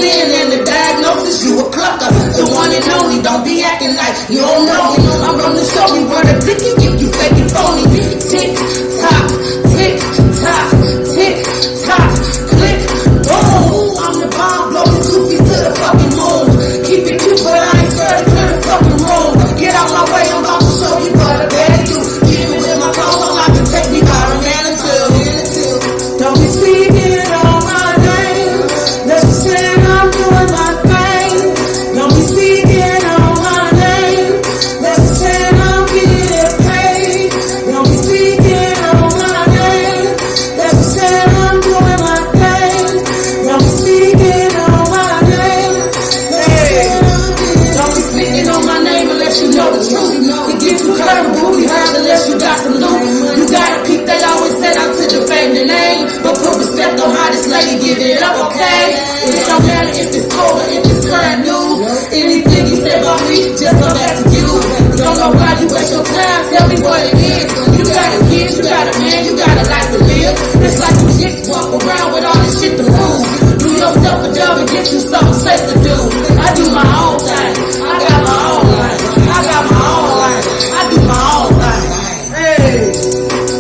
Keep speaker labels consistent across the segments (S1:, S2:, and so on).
S1: sin and the diagnosis, you a clucker. The one and only, don't be acting like you don't know me. I'm from the show me where the blicky if you fake it phony. Tick tock, tick tock, tick tock, click, boom. I'm the bomb, blowing goofy to the fucking moon. Keep it cute, but I ain't scared to clear the fucking room. Get out my way, I'm about to show you what I better do. Get me with my clothes on, I can take me by the man until. Don't be speaking on my name. Let's say I'm doing my thing. Don't be speaking on my name. Let's say I'm getting paid. Don't be speaking on my name. Let's say I'm doing my thing. Don't be speaking on my name. Don't be speaking on my name unless you know the truth. To get you comfortable, we heard unless you got some loot. You gotta peep, they always set out to defame the name. But put respect on how this lady give it up, okay? It don't matter if it's old or if it's current news. Anything you say about me, just come back to you. Don't know why you waste your time, tell me what it is. You got a kid, you got a man, you got a life to live. It's like you chicks walk around with all this shit to prove. Do yourself a job and get you something safe to do. I do my own thing, I got my own life. I got my own life, I do my own thing. Hey,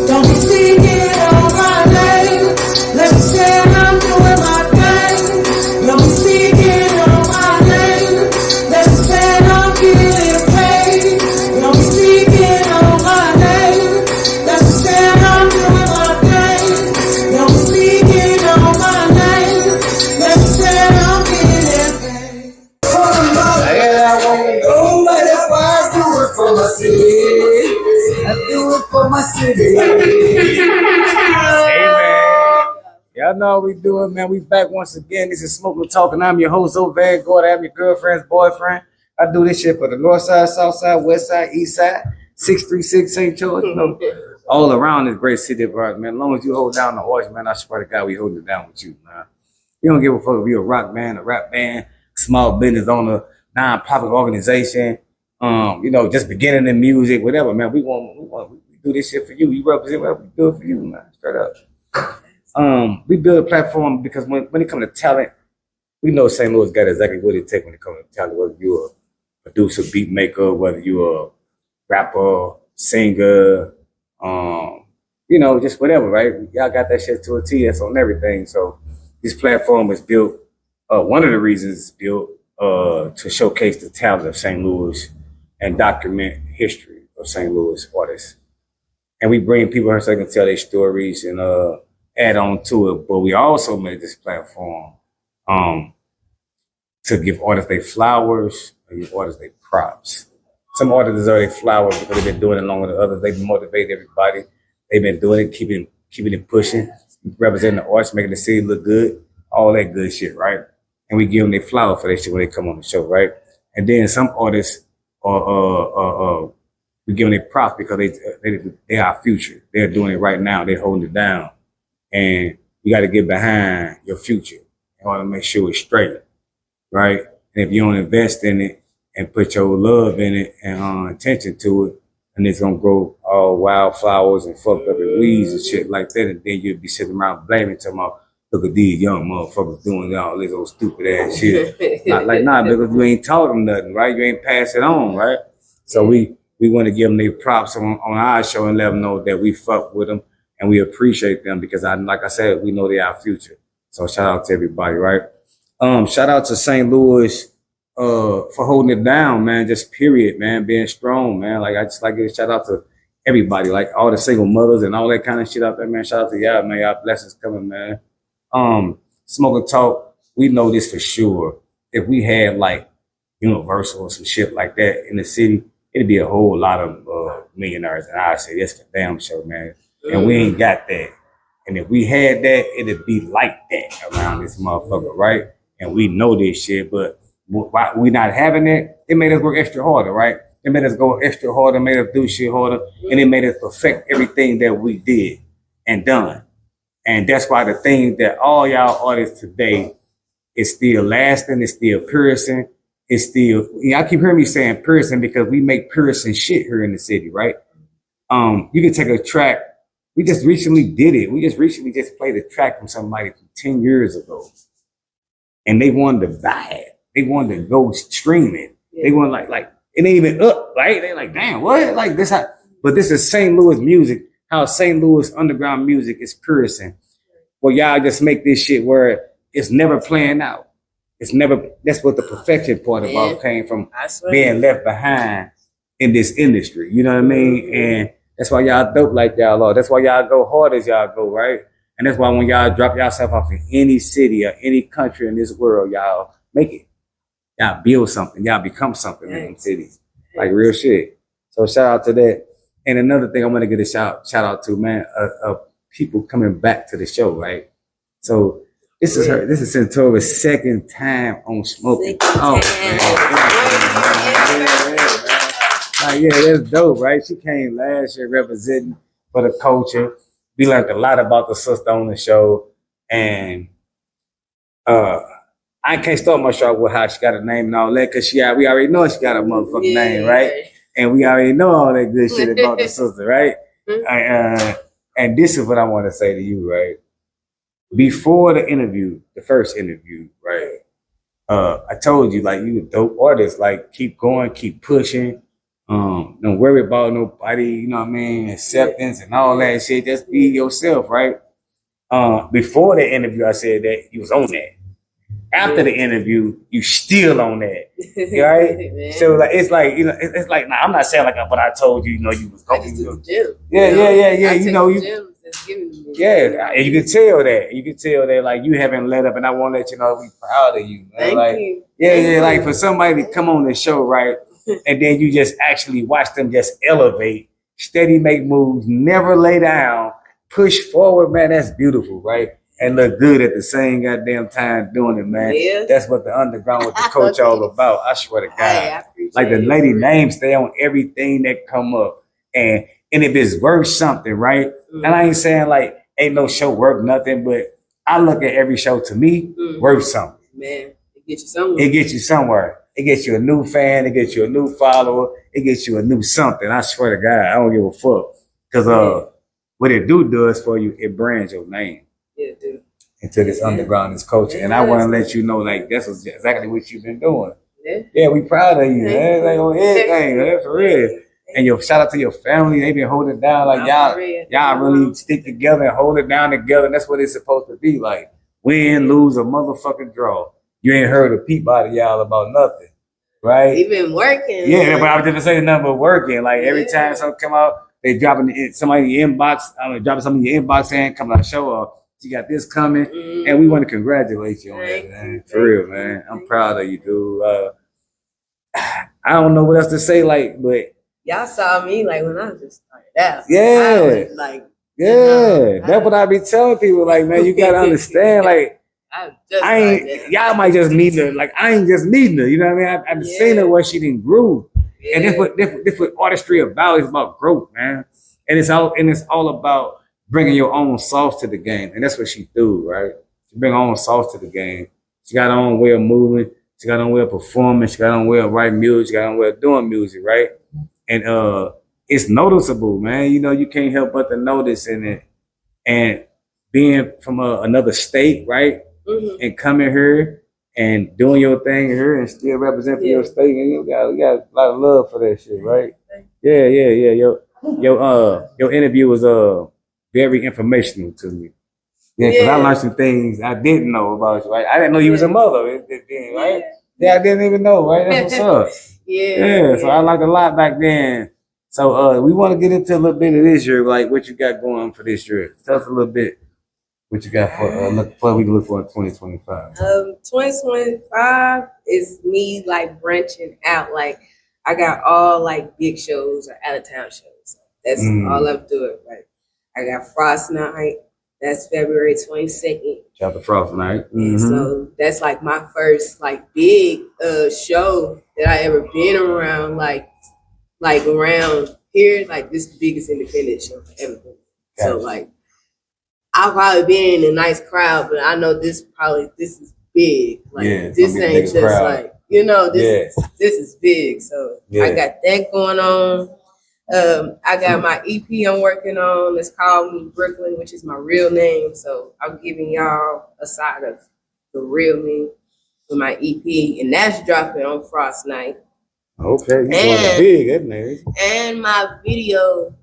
S1: don't be speaking on my name. Let me say I'm doing my thing. Don't be speaking on my name. Let me say I'm getting paid. Don't be speaking on my name. Let me say I'm doing my thing. Don't be speaking on my name. Let me say I'm getting paid.
S2: I won't go, but that's why I do it for my city. I do it for my city.
S3: Hey man, y'all know how we do it, man. We back once again. This is Smoking Talk, and I'm your host, Vanguard. I'm your girlfriend's boyfriend. I do this shit for the north side, south side, west side, east side, 636 St. George. You know, all around this great city of ours, man. As long as you hold down the horse, man, I swear to God, we holding it down with you, man. You don't give a fuck if you're a rock band, a rap band, small business owner, non-profit organization, you know, just beginning in music, whatever, man. We do this shit for you. You represent what we do it for you, man. Straight up. We build a platform because when it comes to talent, we know St. Louis got exactly what it takes when it comes to talent, whether you're a producer, beat maker, whether you're a rapper, singer, you know, just whatever, right? Y'all got that shit to a T. That's on everything. So this platform is built, one of the reasons it's built to showcase the talent of St. Louis and document history of St. Louis artists. And we bring people here so they can tell their stories and add on to it. But we also made this platform to give artists their flowers and give artists their props. Some artists deserve their flowers because they've been doing it longer than others. They've motivated everybody. They've been doing it, keeping it pushing, representing the arts, making the city look good, all that good shit, right? And we give them their flowers for that shit when they come on the show, right? And then some artists we give them their props because they are our future. They're doing it right now. They're holding it down. And you got to get behind your future in order to make sure it's straight, right? And if you don't invest in it and put your love in it and attention to it, and it's going to grow all wildflowers and fucked up and weeds and shit like that, and then you'll be sitting around blaming, talking about, look at these young motherfuckers doing all this old stupid ass shit. Not like, nah, because you ain't taught them nothing, right? You ain't pass it on, right? So we want to give them their props on our show and let them know that we fuck with them and we appreciate them because, like I said, we know they're our future. So shout out to everybody, right? Shout out to St. Louis for holding it down, man. Just period, man. Being strong, man. Like I just like to give a shout out to everybody, like all the single mothers and all that kind of shit out there, man. Shout out to y'all, man. Y'all blessings coming, man. Smoking Talk, we know this for sure. If we had like Universal or some shit like that in the city, it'd be a whole lot of millionaires. And I say that's for damn sure, man. And we ain't got that. And if we had that, it'd be like that around this motherfucker, right? And we know this shit, but why we not having it, it made us work extra harder, right? It made us go extra harder, made us do shit harder, and it made us perfect everything that we did and done. And that's why the thing that all y'all artists today is still lasting, it's still piercing, it's still, I keep hearing me saying piercing because we make piercing shit here in the city, right? You can take a track, we just recently did it. We just recently played a track from somebody from 10 years ago. and they wanted to buy it. They wanted to go stream it. They want like it ain't even up, right? They like, damn, what? Like this how, but this is St. Louis music, how St. Louis underground music is purison. Well, y'all just make this shit where it's never playing out. It's never, that's what the perfection part of all came from, being left behind in this industry. You know what I mean? And that's why y'all dope like y'all are. That's why y'all go hard as y'all go, right? And that's why when y'all drop yourself off in any city or any country in this world, y'all make it. Y'all build something. Y'all become something in them cities. Like real shit. So shout out to that. And another thing I'm going to get a shout out to, man, people coming back to the show, right? So this is Sentari's second time on Smoking. Oh, man. Yeah, that's dope, right? She came last year representing for the culture. We learned a lot about the sister on the show. And I can't start my show with how she got a name and all that, because we already know she got a motherfucking name, right? And we already know all that good shit about the sister, right? And this is what I want to say to you, right? Before the interview, the first interview, right? I told you, like, you a dope artist. Like, keep going, keep pushing. Don't worry about nobody, you know what I mean? Acceptance and all that shit. Just be yourself, right? Before the interview, I said that you was on that. After the interview, you still on that, right? So like it's like, you know, it's like, nah, I'm not saying like, but I told you, you know, you was going.
S4: I just took the gym.
S3: Yeah.
S4: I
S3: You know, you.
S4: Yeah,
S3: and you can tell that. You can tell that, like, you haven't let up, and I want to let you know we proud of you, man.
S4: Thank
S3: like,
S4: you.
S3: Yeah. Like for somebody to come on the show, right, and then you just actually watch them just elevate, steady make moves, never lay down, push forward, man. That's beautiful, right? And look good at the same goddamn time doing it, man.
S4: Yeah.
S3: That's what the underground with the coach all about. I swear to God.
S4: I
S3: like the lady names stay on everything that come up. And if it's worth something, right? And I ain't saying like ain't no show worth nothing, but I look at every show to me worth something.
S4: Man, it gets you somewhere.
S3: It gets you somewhere. It gets you a new fan. It gets you a new follower. It gets you a new something. I swear to God, I don't give a fuck. Because what it does for you, it brands your name.
S4: Yeah, dude.
S3: Into this underground, this culture. And I want to let you know, like, that's exactly what you've been doing. Yeah, we proud of you, man. Like on everything, man, for real. And your shout out to your family. They been holding it down. Like y'all really stick together and hold it down together. And that's what it's supposed to be. Like win, lose, or motherfucking draw. You ain't heard a peep out of y'all about nothing. Right?
S4: We been working.
S3: Yeah, but I was just saying nothing but working. Like every time something come out, they dropping somebody in your inbox, dropping something in your inbox saying, come on, show up. You got this coming, and we want to congratulate you on that, man. For real, man. I'm proud of you, dude. I don't know what else to say, like, but
S4: y'all saw me like when I just started out.
S3: Yeah,
S4: I was like,
S3: that's what I be telling people. Like, man, you gotta understand, like, I ain't. Y'all might just meet her. Like, I ain't just meeting her. You know what I mean? I've seen her where she didn't groove, and that's what artistry about. It's about growth, man. And it's all about bringing your own sauce to the game. And that's what she do, right? She bring her own sauce to the game. She got her own way of moving. She got her own way of performing. She got her own way of writing music. She got her own way of doing music, right? And it's noticeable, man. You know, you can't help but to notice in it. And being from another state, right? And coming here and doing your thing here and still represent for your state. And you got a lot of love for that shit, right? Yeah. Your interview was very informational to me. Yeah, because I learned some things I didn't know about you, right? I didn't know you was a mother then, right? Yeah, I didn't even know, right? That's what's up. Yeah, so I learned a lot back then. So we want to get into a little bit of this year, like what you got going for this year. Tell us a little bit what you got for we can look for in 2025.
S4: 2025 is me like branching out. Like I got all like big shows or out of town shows. That's all I'm doing, right? I got Frost Night. That's February 22nd.
S3: Shout out to Frost Night.
S4: So that's like my first like big show that I ever been around. Like around here, like this is the biggest independent show I've ever been. Gotcha. So like I've probably been in a nice crowd, but I know this is big. Like this ain't just crowd. Like this is big. So I got that going on. I got my EP I'm working on. It's called Me Brooklyn, which is my real name. So I'm giving y'all a side of the real me. with my EP, and that's dropping on Frost Night.
S3: Okay, you going big, that man.
S4: And my video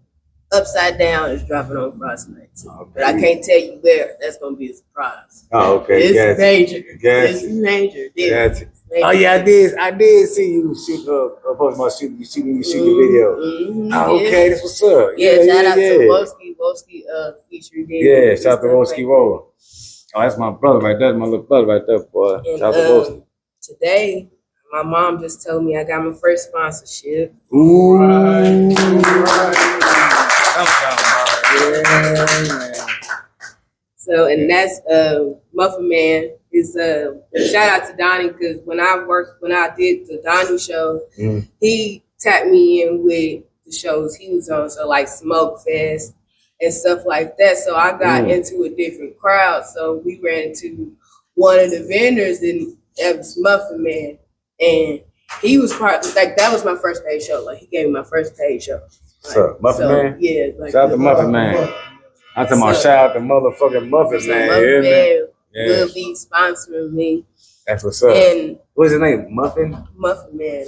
S4: Upside Down is dropping on Frost Night too.
S3: Okay.
S4: But I can't tell you where. That's gonna be a surprise.
S3: Oh, okay.
S4: It's major.
S3: Gotcha.
S4: It's major.
S3: Gotcha. Oh yeah, I did see you shoot you shoot the video.
S4: Mm-hmm,
S3: oh, okay, that's what's up.
S4: Yeah, shout out to Woski featuring David.
S3: Yeah, shout out to Woski Roller. Oh, that's my brother right there. That's my little brother right there, boy.
S4: And,
S3: shout out to Woski.
S4: Today, my mom just told me I got my first sponsorship.
S3: Ooh. Right. Yeah.
S4: So, and that's Muffin Man. Is shout out to Donnie, because when I did the Donnie show, he tapped me in with the shows he was on, so like Smoke Fest and stuff like that. So I got into a different crowd. So we ran into one of the vendors, and that was Muffin Man, and he was that was my first paid show. Like he gave me my first paid show.
S3: So Muffin Man,
S4: yeah. Like,
S3: shout out to Muffin Man. I'm talking about shout out to motherfucking Muffin Man.
S4: Will be sponsoring me.
S3: That's what's up. And what's his name? Muffin Man.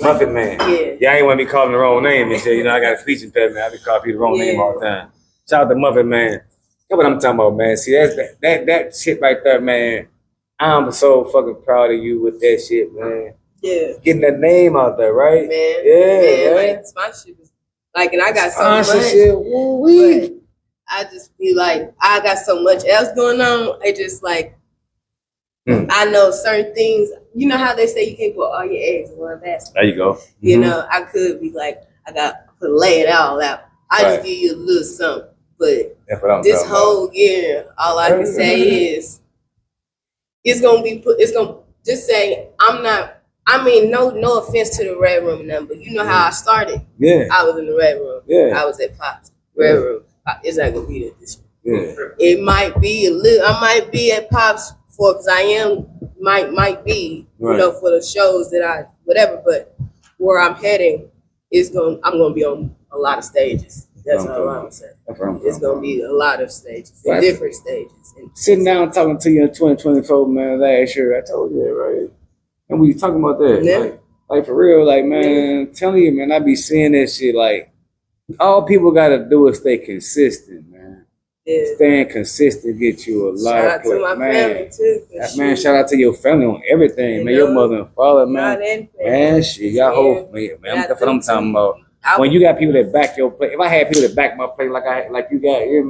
S3: Muffin Man. Yeah. Yeah, I ain't want to be calling the wrong name and shit. You know, I got a speech impediment. I be calling people the wrong name all the time. Shout out to Muffin Man. That's what I'm talking about, man. See, that's that shit right there, man. I'm so fucking proud of you with that shit, man. Yeah. Getting that name out there, right?
S4: Man.
S3: Yeah,
S4: man. Like sponsorship is and I got so much. But I just be like, I got so much else going on. I just like. I know certain things. You know how they say you can't put all your eggs in one basket.
S3: There you go.
S4: You know, I could be like, I got to lay it all out. I just give you a little something. But this whole year, all I can say is, it's gonna just say I'm not. I mean, no offense to the Red Room number. You know how I started. Yeah. I was in the Red Room. Yeah. I was at Pop's Red Room. It's not gonna be there this year. Yeah. It might be a little. I might be at Pop's. Because I might be, you know, for the shows that I whatever, but where I'm heading I'm gonna be on a lot of stages. That's all I'm saying. It's gonna be a lot of stages, different stages.
S3: Sitting down talking to you in 2024, man, last year, I told you that, right? And we talking about that. Yeah. Like for real, like man, telling you, man, I be seeing that shit. Like all people gotta do is stay consistent, man. Yeah. Staying consistent get you a lot of play. Shout out to my family too. Man, shout out to your family on everything, man. Your mother and father, man. Man, shit, y'all whole man. That's what I'm talking about. When you got people that back your play, if I had people that back my play like you got here,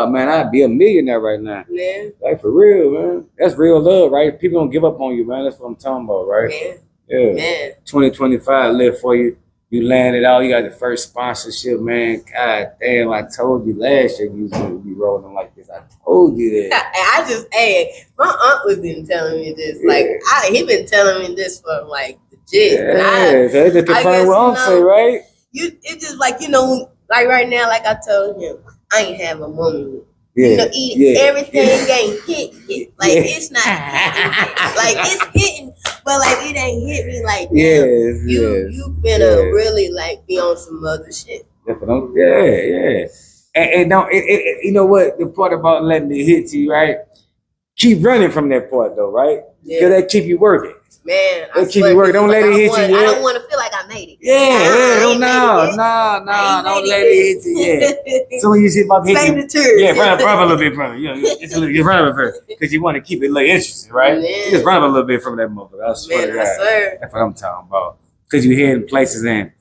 S3: man, I'd be a millionaire right now. Yeah. Like for real, man. That's real love, right? People don't give up on you, man. That's what I'm talking about, right? Yeah. Man. 2025 live for you. You landed out. You got the first sponsorship, man. God damn, I told you last year you was going to be rolling like this. I told you that.
S4: My aunt was been telling me this. Like, he been telling me this for like legit.
S3: Yeah, so just confirm what I'm saying, right?
S4: It's just like, you know, like right now, like I told him, I ain't have a moment. You know, everything ain't hit. Like it's not like it's hitting, but like it ain't hit me like you finna really like be on some other shit.
S3: Yeah. And don't you know what the part about letting it hit you, right? Keep running from that part though, right? Because that keep you working.
S4: Man,
S3: keep you working. Don't let it hit you.
S4: I don't want to feel like I made it.
S3: Don't let it hit you. Yeah. So when you see about hitting, run up a little bit from it. You know, you run up first because you want to keep it a little interesting, right? You just run up a little bit from that motherfucker. I swear to God. That's what I'm talking about. Because you head in places and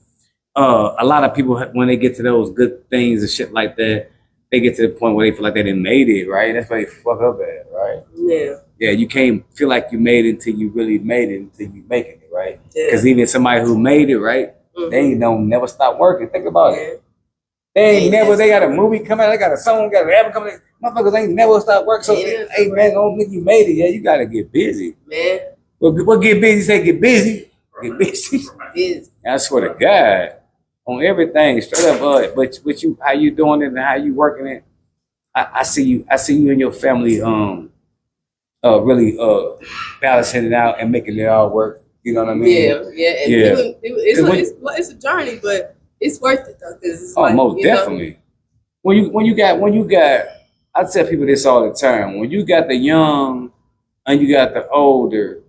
S3: a lot of people when they get to those good things and shit like that, they get to the point where they feel like they didn't made it, right? That's why they fuck up at, right? Yeah. Yeah, you can't feel like you made it until you really made it, until you making it, right? Because even somebody who made it, right, they don't never stop working. Think about it. They got a movie coming out, they got a song, got an album coming out. Motherfuckers ain't never stop working. So, hey, man, don't think you made it. Yeah, you got to get busy. Man. What get busy? Say get busy. Get busy. I swear to God. On everything, straight up, but you, how you doing it and how you working it, I see you and your family, really balancing it out and making it all work. You know what I mean?
S4: Yeah. It's a journey, but it's worth it though. Cause it's
S3: most definitely. When you got, I tell people this all the time. When you got the young and you got the older,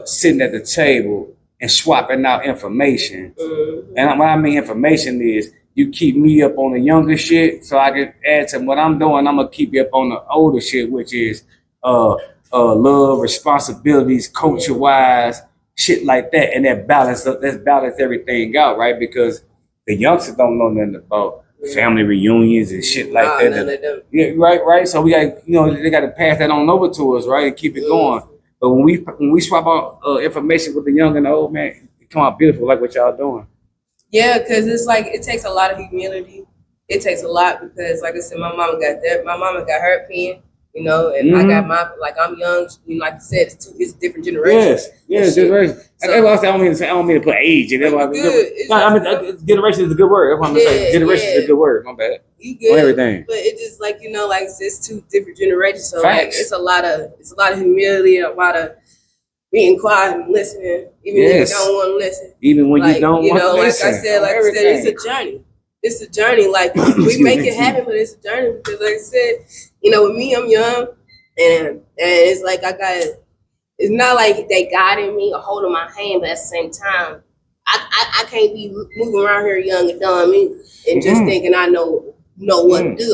S3: sitting at the table and swapping out information.
S4: Mm-hmm.
S3: And what I mean information is you keep me up on the younger shit so I can add to what I'm doing. I'm gonna keep you up on the older shit, which is love, responsibilities, culture wise, shit like that. And that balance everything out, right? Because the youngsters don't know nothing about family reunions and shit like that.
S4: None of them.
S3: Yeah, right. So we got, they got to pass that on over to us, right, and keep it going. But when we swap out information with the young and the old, man, it come out beautiful, like what y'all doing.
S4: Yeah, because it's like it takes a lot of humility. It takes a lot because, like I said, my mama got that. My mama got her opinion, and I got my, like, I'm young. Like you said, it's different generations.
S3: Yes, generation. That's why I say I don't mean to put age in. That's why generation is a good word. That's why I'm saying generation is a good word. My bad.
S4: You good?
S3: On everything.
S4: But it just like like it's two different generations. So
S3: Facts.
S4: like it's a lot of humility, a lot of being quiet and listening, even if you don't want to listen.
S3: Even when you don't want to listen.
S4: Like I said, it's a journey. It's a journey. Like we make it happen, but it's a journey because, like I said, with me, I'm young, and it's like it's not like they guiding me or holding my hand, but at the same time, I can't be moving around here young and dumb and just thinking I know what to do.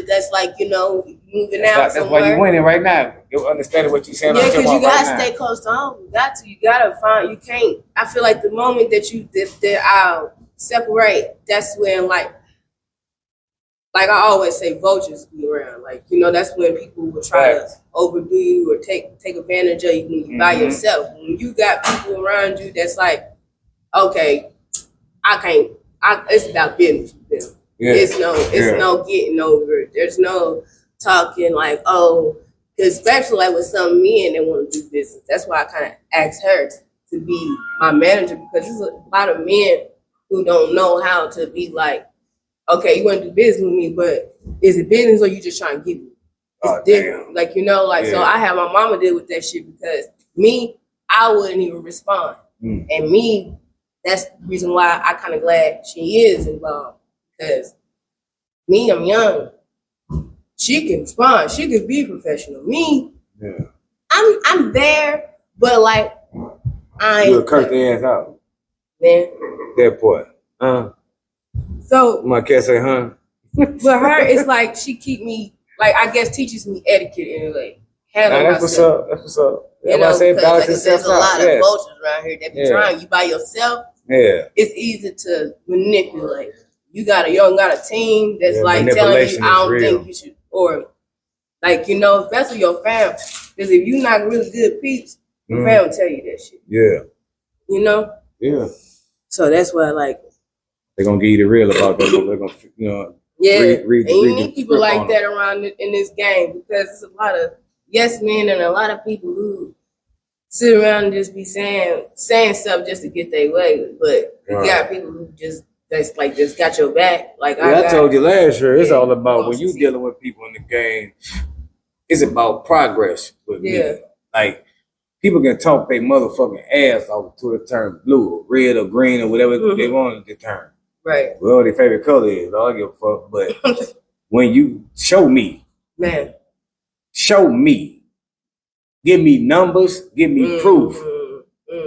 S4: That's like moving out somewhere.
S3: That's why you're winning right now. You understand what you're saying?
S4: Yeah, because you gotta stay close to home. You gotta find. You can't. I feel like the moment that I'll separate, that's when like I always say, vultures be around. Like that's when people will try to overdo you or take advantage of you when you by yourself. When you got people around you, that's like, okay, I can't. It's about business with them. Yeah. It's no getting over it. There's no talking like, oh, because especially like with some men that want to do business. That's why I kind of asked her to be my manager, because there's a lot of men who don't know how to be like, okay, you want to do business with me, but is it business or you just trying to get me? It's different. Like, so I have my mama deal with that shit because me, I wouldn't even respond. And me, that's the reason why I kind of glad she is involved. Because me, I'm young. She can respond. She can be professional. Me, I'm there, but like
S3: you'll curse their ass out.
S4: Man.
S3: That part.
S4: So
S3: my cat say, huh?
S4: But her, it's like she keep me, like, I guess teaches me etiquette anyway.
S3: That's what's up. That's what's up.
S4: There's a lot of vultures around here that be trying. You by yourself.
S3: Yeah.
S4: It's easy to manipulate. You got a team that's like telling you, I don't think you should, or like, especially your family. Because if you're not really good peeps, your family will tell you that shit.
S3: Yeah.
S4: Yeah. So that's why, like,
S3: they're gonna give you the real about that. They're gonna, read
S4: and you need people like that around in this game, because it's a lot of yes men and a lot of people who sit around and just be saying stuff just to get their way. But you got people who just got your back. Like
S3: I told you last year, it's all about when you dealing with people in the game. It's about progress with me. Like, people can talk their motherfucking ass off to it turn blue or red or green or whatever they want it to turn.
S4: Right.
S3: Well, their favorite color is. I don't give a fuck. But when you show me, give me numbers, give me proof,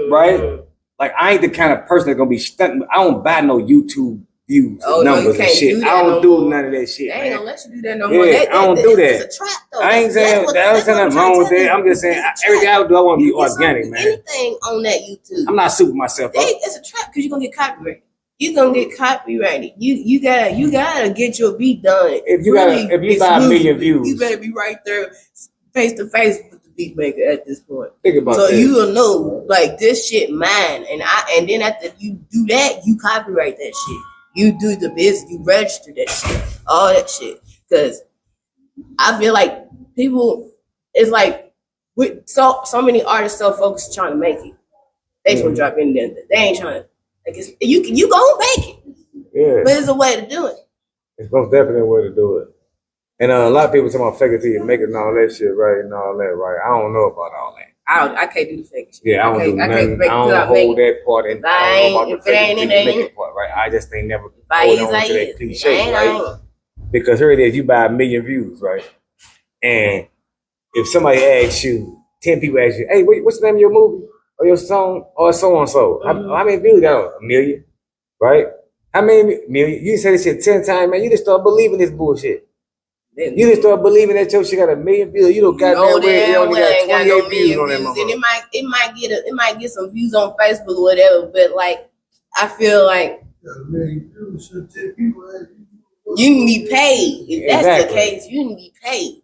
S3: right? Like, I ain't the kind of person that's gonna be stunting. I don't buy no YouTube views, numbers and shit. I don't do none of that shit.
S4: They ain't gonna let you do that no more. I
S3: don't do that.
S4: It's a trap, though.
S3: I ain't saying there's nothing wrong with that. I'm just saying everything I do, I want to be organic, man.
S4: Anything on that YouTube,
S3: I'm not super myself up.
S4: It's a trap because you're gonna get copyrighted. You're gonna get copyrighted. You gotta get your beat done.
S3: If you buy 1 million views,
S4: you better be right there, face to face with the beat maker at this point.
S3: Think about
S4: so
S3: that.
S4: You will know, like, this shit mine, and then after you do that, you copyright that shit. You do the business, you register that shit, all that shit. Because I feel like people, it's like with so many artists so focused trying to make it, they just want to drop in there. They ain't trying to. Like, you gonna make it.
S3: Yeah.
S4: But it's a way to do it.
S3: It's most definitely a way to do it. And a lot of people talk about fake it till you make it and all that shit, right? And all that, right? I don't know about all that.
S4: I can't do the fake shit.
S3: Yeah, I don't do nothing. I don't hold that part. And I don't know about the fake it till you make it part, right? I just ain't never hold on to that cliche, right? Because here it is, you buy 1 million views, right? And if somebody asks you, 10 people ask you, hey, what's the name of your movie or your song or so and so? How many views you got? A million, right? How many million? You say this shit 10 times, man. You just start believing this bullshit. You just start believing that your shit got a million views. You don't got that way. You only got 28 views on that motherfucker.
S4: And it might get some views on Facebook or whatever, but like I feel like you can be paid. If that's the case, you can be paid.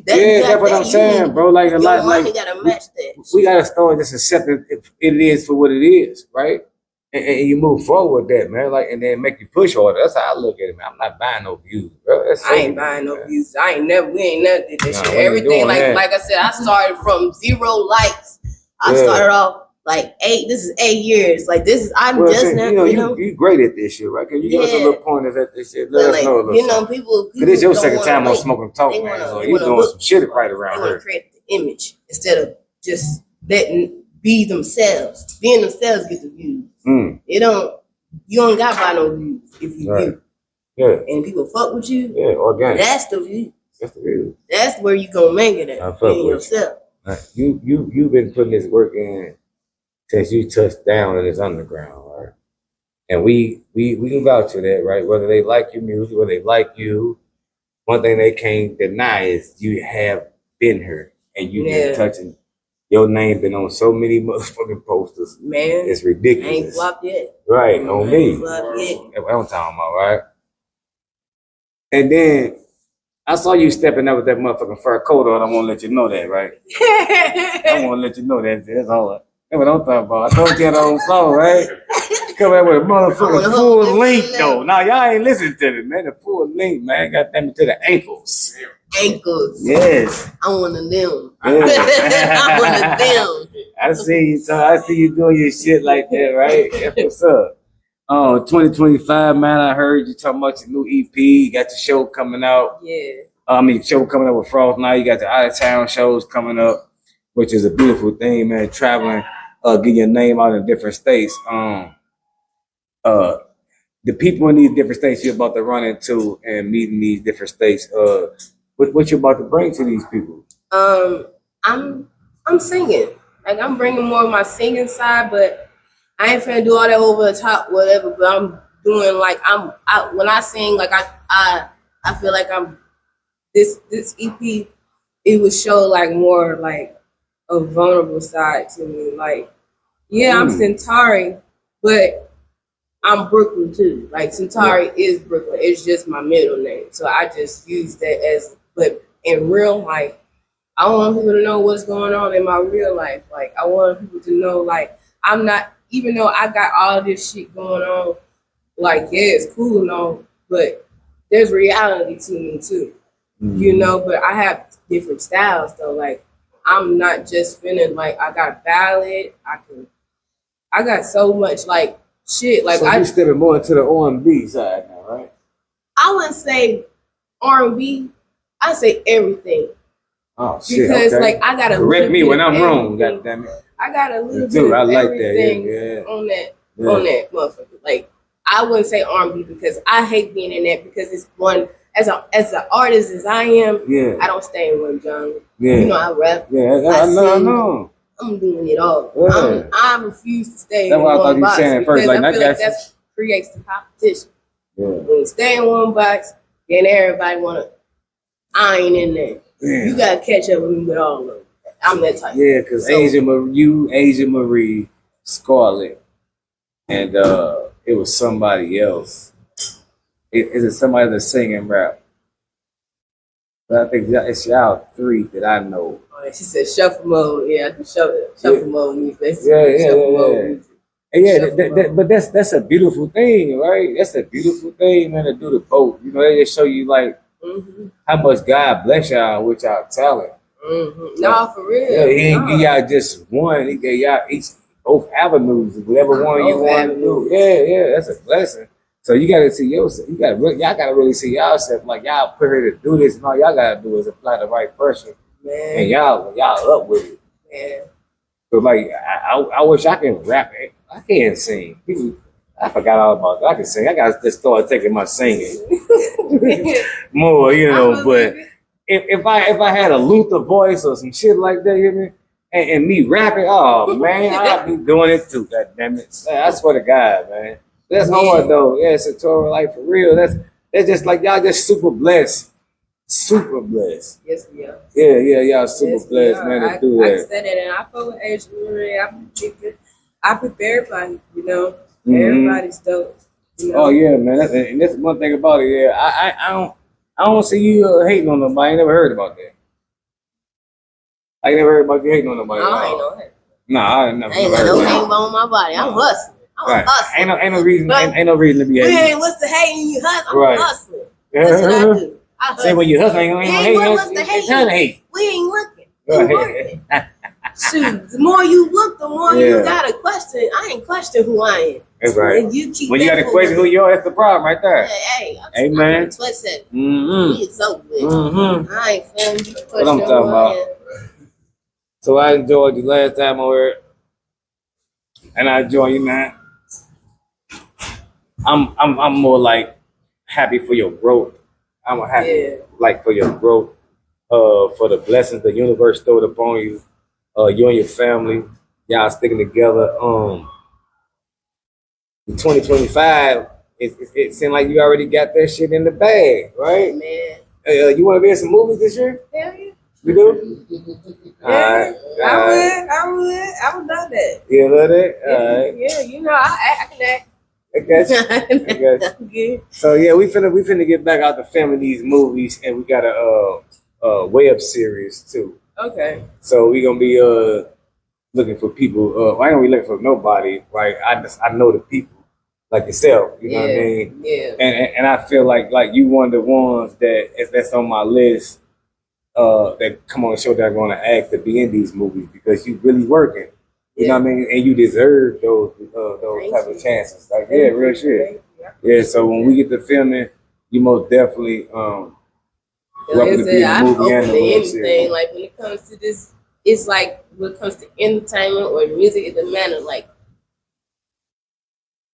S3: That's what I'm saying, bro. Like a lot, like
S4: gotta match that.
S3: We gotta start just accepting it is for what it is, right? And you move forward with that, man. Like, and then make you push harder. That's how I look at it, man. I'm not buying no views, bro.
S4: I ain't buying no views. We ain't never did that shit. Everything, like I said, I started from 0 likes. I started off like 8. This is 8 years. Like this is
S3: you great at this shit, right? Cause you give us a little pointers at this shit. Let us know a little
S4: people.
S3: Cause this your second time on Smoking Talk, man. So you doing some shit right around here.
S4: They want to create the image instead of just letting be themselves. Being themselves get the views. You don't got by no views if you do.
S3: Yeah.
S4: And people fuck with you.
S3: Yeah, organic.
S4: That's the view.
S3: That's the view.
S4: That's where you gonna make it at. Being yourself.
S3: You've been putting this work in since you touched down in this underground, right? And we can vouch for that, right? Whether they like your music, whether they like you, one thing they can't deny is you have been here and you've been touching. Your name been on so many motherfucking posters.
S4: Man.
S3: It's ridiculous.
S4: I ain't flopped yet.
S3: Right, on me.
S4: Flopped yet.
S3: That's what I'm talking about, right? And then I saw you stepping up with that motherfucking fur coat on. I want to let you know that, right? I want to let you know that. That's all. That's what I'm talking about. I told you that on song, right? Come out with a motherfucking full length, though. Now, y'all ain't listening to it, man. The full length, man. Got them to the ankles.
S4: Ankles.
S3: Yes.
S4: I want to them.
S3: Yeah.
S4: I want to them.
S3: I see you doing your shit like that, right? That's what's up. 2025, man. I heard you talking about your new EP. You got the show coming out.
S4: Yeah.
S3: Show coming up with Frost. Now you got the out of town shows coming up, which is a beautiful thing, man. Traveling, get your name out in different states. The people in these different states you're about to run into and meeting these different states. What you about to bring to these people?
S4: I'm singing. Like I'm bringing more of my singing side, but I ain't finna do all that over the top, whatever. But I'm doing like when I sing, like I feel like I'm this EP. It would show like more like a vulnerable side to me. Like, I'm Sentari, but I'm Brooklyn too. Like Sentari is Brooklyn. It's just my middle name, so I just use that as. But in real life, I want people to know what's going on in my real life. Like, I want people to know, like, I'm not, even though I got all this shit going on, like, it's cool and all, but there's reality to me too, you know, but I have different styles though. Like, I'm not just feeling like I got ballad. I got so much like shit. Like,
S3: so you stepping more into the R&B side now, right?
S4: I wouldn't say R&B. I say everything.
S3: Oh shit!
S4: Because like I got a
S3: correct me when I'm wrong. Goddamn it!
S4: I got a little bit of
S3: I like
S4: everything
S3: that.
S4: on that motherfucker. Like I wouldn't say R&B because I hate being in that because it's one as an artist as I am. I don't stay in one genre. You know I rap.
S3: I know.
S4: I'm doing it all. I refuse to stay
S3: That's
S4: in
S3: what I
S4: one
S3: thought you
S4: box
S3: saying
S4: because
S3: first. Like,
S4: I feel like that creates the competition. When you stay in one box, then everybody wanna. I ain't in there. You gotta catch up with me with all of them. I'm that type.
S3: Yeah, because Asia Marie, Scarlett, and it was somebody else. Is it somebody that's singing rap? But I think it's y'all 3 that I know.
S4: She said shuffle mode. Yeah, I can shuffle mode music.
S3: But that's a beautiful thing, right? That's a beautiful thing, man, to do the both. You know, they just show you like how much God bless y'all with y'all talent.
S4: No, for real.
S3: Yeah, he didn't give y'all just one. He gave y'all each both avenues, whatever one you want to do. Yeah, that's a blessing. So you gotta see yourself. Y'all gotta really see yourself. Like y'all put her to do this, and all y'all gotta do is apply the right pressure.
S4: Man.
S3: And y'all up with it.
S4: Yeah.
S3: But like, I wish I could rap. I can't sing. I forgot all about that. I can sing. I gotta just start taking my singing more, you know. But if I had a Luther voice or some shit like that, you hear me? And me rapping, oh man, I'd be doing it too. God damn it! I swear to God, man, that's hard though. Yeah, Sentari, like for real. That's just like y'all just super blessed, super blessed.
S4: Yes, we are.
S3: Yeah, y'all super
S4: Yes,
S3: blessed, man, to do
S4: I
S3: that.
S4: said that, and I fuck with Asian. I prepare everybody, you know. Everybody's dope. You know?
S3: Oh yeah, man. That's one thing about it. Yeah, I don't see you hating on nobody. I ain't never heard about that. I ain't never heard about you hating on nobody.
S4: I ain't no hate.
S3: Nah, I ain't never.
S4: I ain't got no hate on my body. I'm hustling. I'm hustling.
S3: Ain't no reason. Ain't no reason to be hating.
S4: Hey, what's the hating? You hustling? I'm
S3: Right.
S4: hustling. That's what I do. I hustle.
S3: Say when you hustling, ain't no hate.
S4: What's the hate?
S3: It's time to hate.
S4: We ain't looking. We
S3: Right.
S4: working. Shoot, the more you look, the more
S3: Yeah.
S4: you gotta question. I ain't question who I am.
S3: That's right.
S4: And you keep
S3: When you
S4: that
S3: got to question who you are, that's the problem right there.
S4: Hey,
S3: Hey, man.
S4: Twist it.
S3: Mm-hmm.
S4: It's over with.
S3: Mm-hmm.
S4: I ain't feeling you.
S3: What I'm talking about. So I enjoyed you last time over here, and I enjoy you, man. I'm more like happy for your growth. I'm happy like for your growth, for the blessings the universe stowed upon you, you and your family, y'all sticking together. In 2025, it seemed like you already got that shit in the bag, right?
S4: Man.
S3: You want to be in some movies this year?
S4: Hell yeah.
S3: You do? All right.
S4: I would love that.
S3: You love that? All right.
S4: Yeah, you know, I can act.
S3: I got you.
S4: Good.
S3: So yeah, we finna get back out to filming these movies, and we got a web series too.
S4: Okay.
S3: So we gonna be looking for people. I ain't gonna be looking for nobody, right? I know the people like yourself. You know what I mean?
S4: Yeah.
S3: And I feel like you one of the ones that's on my list. That come on the show that I'm gonna ask to be in these movies because you really working. You know what I mean? And you deserve those type of chances. Like, yeah, real shit. Yeah, so when we get to filming, you most definitely welcome to be in the
S4: I'm
S3: movie
S4: open
S3: and the
S4: to
S3: web
S4: anything.
S3: series.
S4: Like when it comes to this, it's like when it comes to entertainment or music, it doesn't matter. Like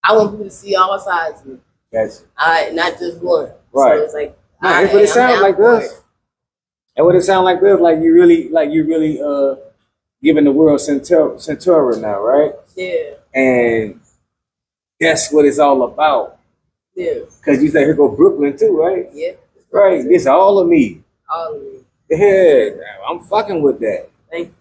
S4: I want people to see all sides of me.
S3: Gotcha.
S4: Not just one.
S3: Right.
S4: So it's like
S3: That's what it sounds like this. And what it sounds like this, like you really giving the world Sentari now, right?
S4: Yeah.
S3: And that's what it's all about.
S4: Yeah.
S3: Cause you say here go Brooklyn too, right?
S4: Yeah.
S3: Right. This all of me.
S4: All of me.
S3: Yeah, I'm fucking with that.
S4: Thank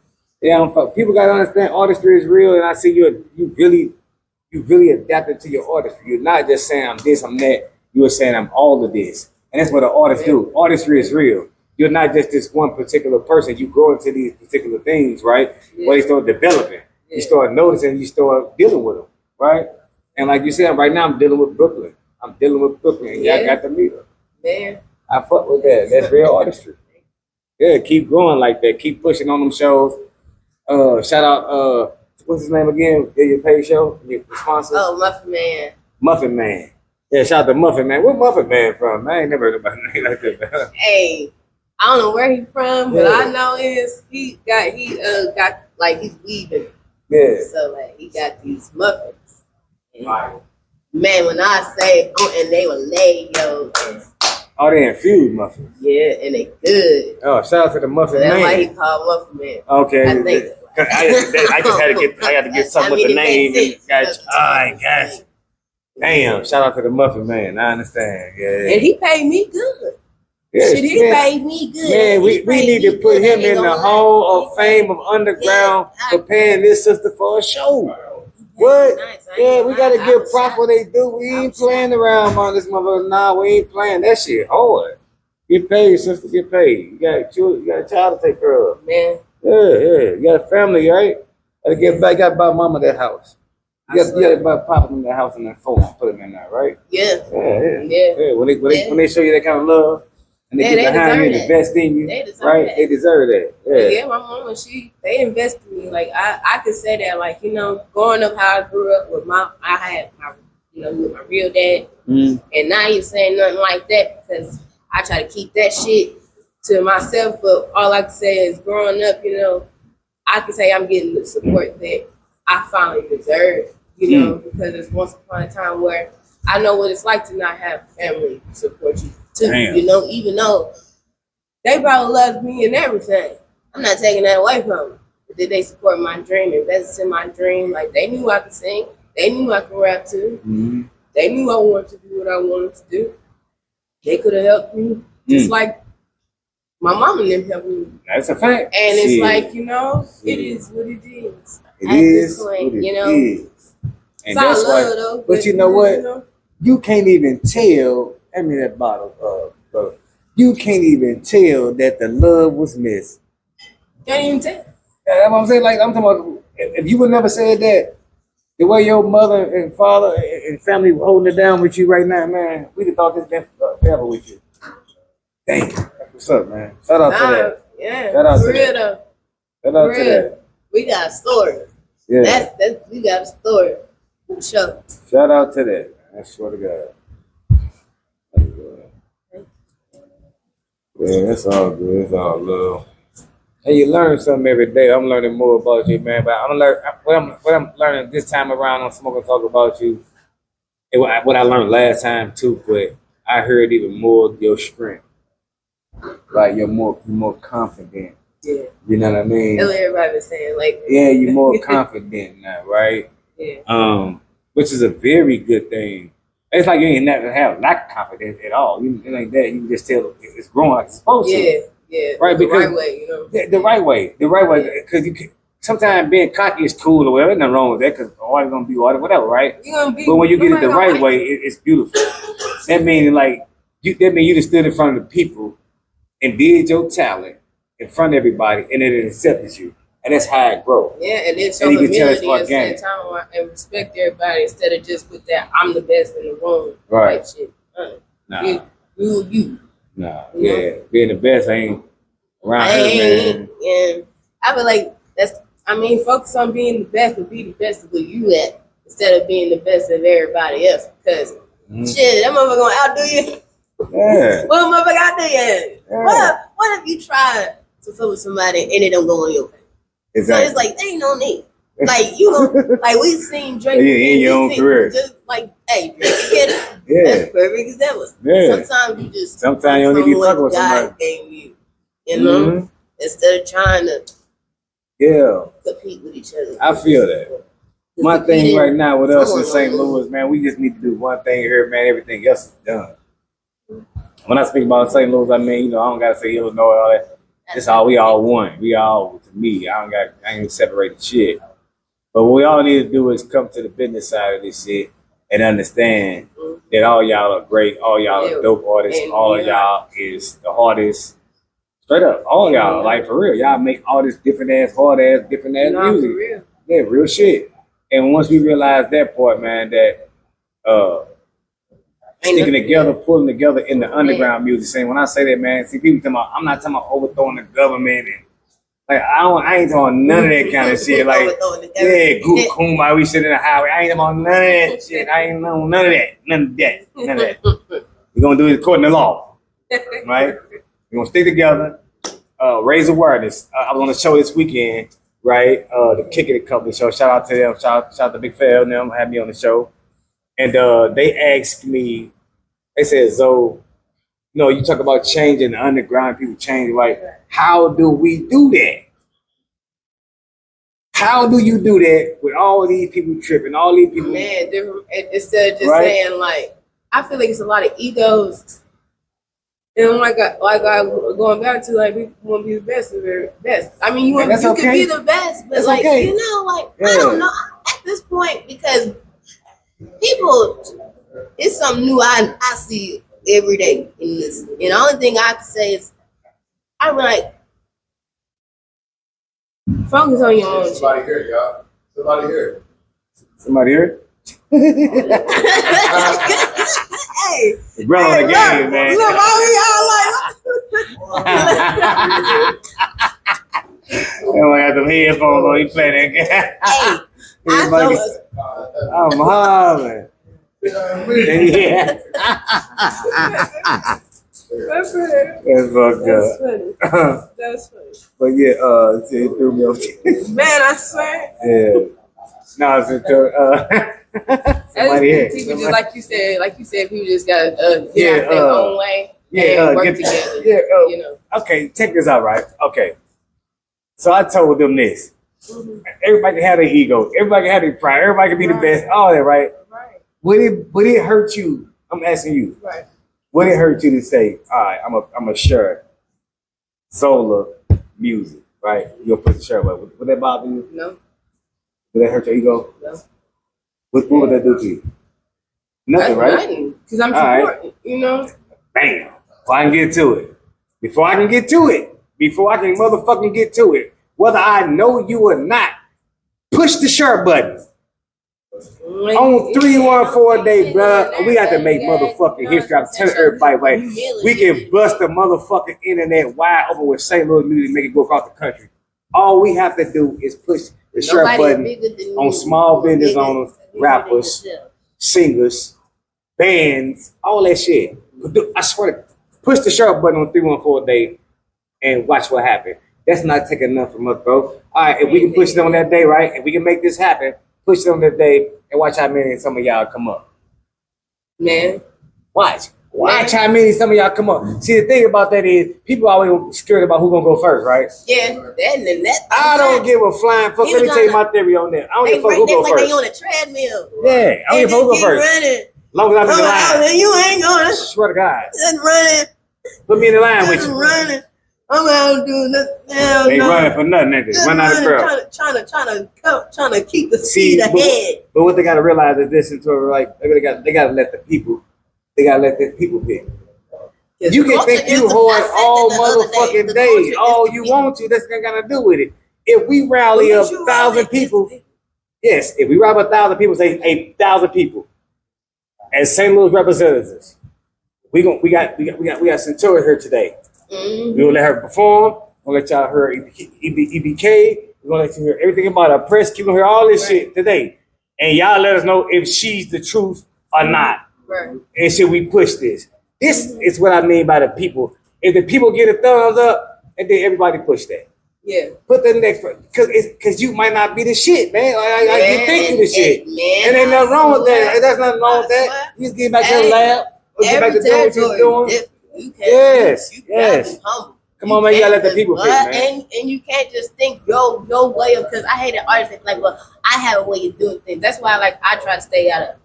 S3: Yeah, people gotta understand artistry is real, and I see you really adapted to your artistry. You're not just saying I'm this, I'm that. You are saying I'm all of this, and that's what an artist do. Artistry is real. You're not just this one particular person. You grow into these particular things, right?
S4: Yeah.
S3: Where you start developing, you start noticing, you start dealing with them, right? And like you said, right now I'm dealing with Brooklyn. And y'all got to meet her.
S4: Man.
S3: I fuck with that. That's real artistry. Yeah, keep going like that. Keep pushing on them shows. Shout out, what's his name again? Your paid show, your sponsor.
S4: Oh, Muffin Man.
S3: Muffin Man. Yeah, shout out to Muffin Man. Where Muffin Man from? I ain't never heard about a name like that.
S4: Hey, I don't know where he's from, but I know is he got like he's weaving.
S3: Yeah.
S4: So like he got these muffins. And, man, when I say and they were laid, yo.
S3: Oh, they infused muffins.
S4: Yeah, and they good.
S3: Oh, shout out to the Muffin
S4: So that's
S3: Man.
S4: why he called Muffin Man.
S3: Okay.
S4: I think.
S3: I just had to get something with the name. Gosh. Damn, shout out to the Muffin Man. I understand. Yeah.
S4: And he paid me good.
S3: Yeah,
S4: Shit, he paid me good.
S3: Man, we need to put him in the Hall of Fame of Underground for paying this sister for a show. What? Yeah, we gotta give props what they do. We ain't playing around on this motherfucker. Nah, we ain't playing. That shit hard. Get paid, sister. Get paid. You got a child to take care of.
S4: Man.
S3: Yeah. You got a family, right? Gotta get back. Got to buy mama that house. You got to buy papa them that house and then folks put them in there, right?
S4: Yeah.
S3: Yeah. When they show you that kind of love. And they get behind you and invest in you, right? They deserve that.
S4: Yeah, my mama, they invested in me. Like I could say that, like, you know, growing up how I grew up with I had with my real dad, and now you're saying nothing like that because I try to keep that shit to myself. But all I can say is, growing up, you know, I can say I'm getting the support that I finally deserve. You know, because it's once upon a time where I know what it's like to not have family support you. You know, even though they probably loved me and everything. I'm not taking that away from them. But did they support my dream, invest in my dream? Like, they knew I could sing. They knew I could rap too.
S3: Mm-hmm.
S4: They knew I wanted to do what I wanted to do. They could have helped me just like my mom and them helped me.
S3: That's a fact.
S4: And it's like, you know, it is what it is.
S3: It
S4: At
S3: is
S4: this point,
S3: what it
S4: you know.
S3: is. And
S4: It's all
S3: that's why.
S4: love, though,
S3: But you know what?
S4: You know,
S3: You can't even tell. I mean, that bottle, bro. You can't even tell that the love was missed.
S4: can't even tell.
S3: That's what I'm saying. Like, I'm talking about, if you would never said that, the way your mother and father and family were holding it down with you right now, man, we'd have thought this been forever with you. Dang. What's up, man? Shout out to that.
S4: Yeah,
S3: Shout out
S4: for
S3: to
S4: real
S3: that.
S4: though.
S3: Shout out
S4: For
S3: to
S4: real.
S3: that.
S4: We got a story.
S3: Yeah.
S4: That's we got a story. For sure.
S3: Shout out to that. I swear to God. Yeah, that's all good. It's all love. And you learn something every day. I'm learning more about you, man. But what I'm learning this time around on Smoke and Talk about you. What I learned last time too, but I heard even more of your strength. Like you're more confident.
S4: Yeah.
S3: You know what I mean?
S4: That's what everybody was saying. Like,
S3: Yeah, you're more confident now, right?
S4: yeah.
S3: Which is a very good thing. It's like you ain't never have lack of confidence at all. It ain't that. You can just tell it's growing like it's supposed to.
S4: Yeah.
S3: Right,
S4: The
S3: because
S4: right way, you know.
S3: The right way. Because you can, sometimes being cocky is cool or whatever. There's nothing wrong with that because all gonna be water, whatever, right?
S4: You gonna be,
S3: But when you get it the right
S4: like
S3: way, it's beautiful. That means you just stood in front of the people and did your talent in front of everybody, and it accepted you, and that's how it grows.
S4: Yeah, and then show
S3: And you can tell it's
S4: humility at the
S3: organic.
S4: same time and respect everybody instead of just with that I'm the best in the room
S3: Right.
S4: type shit.
S3: Nah,
S4: You.
S3: nah,
S4: You know?
S3: yeah, being the best ain't around here, man.
S4: And I feel like focus on being the best, but be the best of where you at instead of being the best of everybody else. Because shit, that motherfucker gonna outdo you.
S3: Yeah.
S4: What motherfucker outdo you?
S3: Yeah.
S4: What if you try to fuck with somebody and it don't go on your way?
S3: Exactly.
S4: So it's like there ain't no need. Like you know, like we've seen Drake
S3: In your own career.
S4: just like, hey, Drake, you get it.
S3: Yeah.
S4: That's perfect example.
S3: Yeah.
S4: Sometimes you just
S3: Sometimes you don't need to be
S4: what
S3: fucking with
S4: God
S3: somebody.
S4: gave you, you know,
S3: Mhm.
S4: instead of trying to
S3: Yeah,
S4: compete with each other.
S3: I feel that. My thing right now with us in St. Louis, man, we just need to do one thing here, man. Everything else is done. When I speak about St. Louis, I mean, I don't gotta say Illinois, all that. It's all we all one. We all to me. I ain't even separated shit. But what we all need to do is come to the business side of this shit and understand that all y'all are great. All y'all are dope artists. All of y'all is the hardest. Straight up, all y'all, like for real. Y'all make all this different ass, hard ass, different ass
S4: Nah,
S3: music.
S4: for real.
S3: Yeah, real shit. And once we realize that part, man, that sticking together, pulling together in the underground music scene. When I say that, man, see people talking about, I'm not talking about overthrowing the government and like I ain't talking about none of that kind of shit. Like yeah, good kumai, we sit in the highway. I ain't talking about none of that shit. I ain't know none of that. None of that. We're gonna do it according to law. Right? We're gonna stick together, raise awareness. I was on the show this weekend, right? The Kick It Company show. Shout out to them. Shout out to Big Fair and them had me on the show. And they asked me, they said, Zoe, you talk about changing the underground, people change, like, how do we do that? How do you do that with all these people tripping, all these people?
S4: Man, different, instead of just saying, like, I feel like it's a lot of egos. And like I going back to, like, we want to be the best of the best. I mean, you can be the best, but,
S3: that's
S4: like,
S3: okay.
S4: I don't know. At this point, because people, it's something new I see every day in this. And the only thing I can say is, I'm like, focus on your own.
S5: Somebody here, y'all. Somebody here.
S3: Somebody here?
S4: Hey,
S3: The brother on the game, man.
S4: Look, all we all like.
S3: I got them headphones on, he playing that game.
S4: Hey, I know
S3: I'm hollering. Yeah.
S4: That's funny.
S3: That's fucked up.
S4: That's funny.
S3: But yeah, see, it threw me off.
S4: Man, I swear.
S3: Yeah. No, it's
S4: People just like you said, people just got get out their own way.
S3: Yeah,
S4: and work
S3: get,
S4: together.
S3: yeah.
S4: You know.
S3: Okay, check this out, right? Okay, so I told them this. Everybody can have their ego. Everybody can have their pride. Everybody can be the best. All that, right?
S4: Right.
S3: Would it hurt you? I'm asking you.
S4: Right.
S3: Would it hurt you to say, all right, I'm a share Zola music, right? You'll put the shirt up. Would that bother you?
S4: No.
S3: Would that hurt your ego?
S4: No.
S3: What would that do to you? Nothing, right?
S4: Nothing. Because I'm
S3: All right.
S4: supporting. You know.
S3: Bam. Before I can get to it. Before I can motherfucking get to it, whether I know you or not, push the share button. On 314 day, bro, we got to make motherfucking history. I'm telling everybody, right? We can bust the motherfucking internet wide open with St. Louis music, make it go across the country. All we have to do is push the share button on small business owners, rappers, singers, bands, all that shit. I swear to push the share button on 314 day and watch what happens. That's not taking enough from us, bro. All right, if we can push it on that day, right? If we can make this happen, push it on that day and watch how many some of y'all come up.
S4: Man.
S3: Watch how many some of y'all come up. See, the thing about that is people always scared about who's gonna go first, right?
S4: Yeah, that.
S3: I don't give a flying fuck. Let me tell you my theory on that. I don't give a fuck who go first.
S4: They on a treadmill.
S3: Yeah, I don't give a fuck who go first.
S4: Running.
S3: Long as I'm in the line.
S4: You ain't going.
S3: Swear to God.
S4: Just running.
S3: Put me in the line with you.
S4: Running. I'm out doing nothing.
S3: Ain't running for nothing, nigga. Run out of breath.
S4: Trying to keep the speed ahead.
S3: But what they gotta realize is this, into like they gotta let the people. They gotta let the people pick. You can think you hard all motherfucking day, all you want to. That's not gonna do with it. If we rally 1,000 people, yes, if we rally 1,000 people, say 8,000 people as St. Louis representatives, we got Sentari here today.
S4: Mm-hmm.
S3: We gonna let her perform. We're gonna let y'all hear EBK. We're gonna let you hear everything about her press. Keep gonna hear all this shit today, and y'all let us know if she's the truth or not.
S4: Right.
S3: And should we push this? This is what I mean by the people. If the people get a thumbs up, and then everybody push that.
S4: Yeah.
S3: Put the next, because you might not be the shit, man. You think you the shit, and ain't nothing wrong with that. There's nothing wrong with that. You just get back to the lab, or get back to doing what you're doing. Yes. Come on, man, you gotta let the people pick, man.
S4: And you can't just think your way of, because I hate an artist that's like, well, I have a way of doing things. That's why I try to stay out of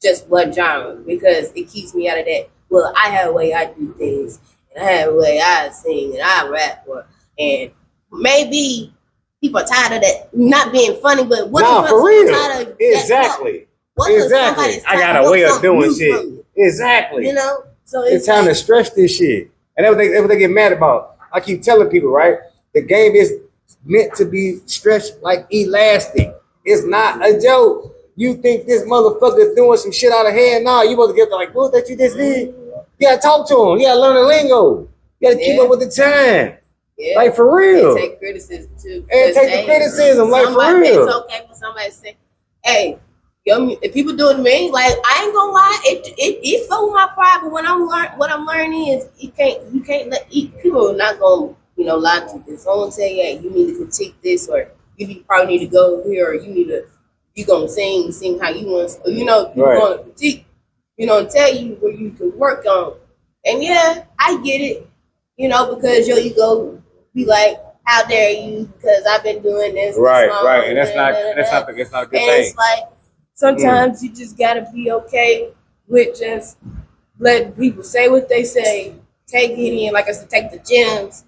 S4: just one genre, because it keeps me out of that. Well, I have a way I do things, and I have a way I sing and I rap, and maybe people are tired of that not being funny. But what if
S3: for real?
S4: Tired of
S3: exactly. I got a way of doing shit. Exactly.
S4: You know, so
S3: it's time to stretch this shit, and that's what they get mad about. I keep telling people, right? The game is meant to be stretched like elastic. It's not a joke. You think this motherfucker doing some shit out of hand? Nah, you supposed to get like, what that you just did? You gotta talk to him. You gotta learn the lingo. You gotta keep up with the time.
S4: Yeah.
S3: Like for real.
S4: And take criticism too.
S3: And take the criticism, like for real.
S4: It's okay for somebody to say, hey, if people do it to me, like I ain't gonna lie, it fuck with my pride. But what I'm learning is you can't let people are not gonna lie to you. Someone tell you, hey, you need to critique this, or you probably need to go here, or you gonna sing how you want, you're gonna critique, tell you where you can work on. And yeah, I get it, because your ego be like, how dare you? Because I've been doing this.
S3: Right, and that's not a good
S4: and
S3: thing.
S4: It's like sometimes you just gotta be okay with just letting people say what they say. Take it in, like I said, take the gems.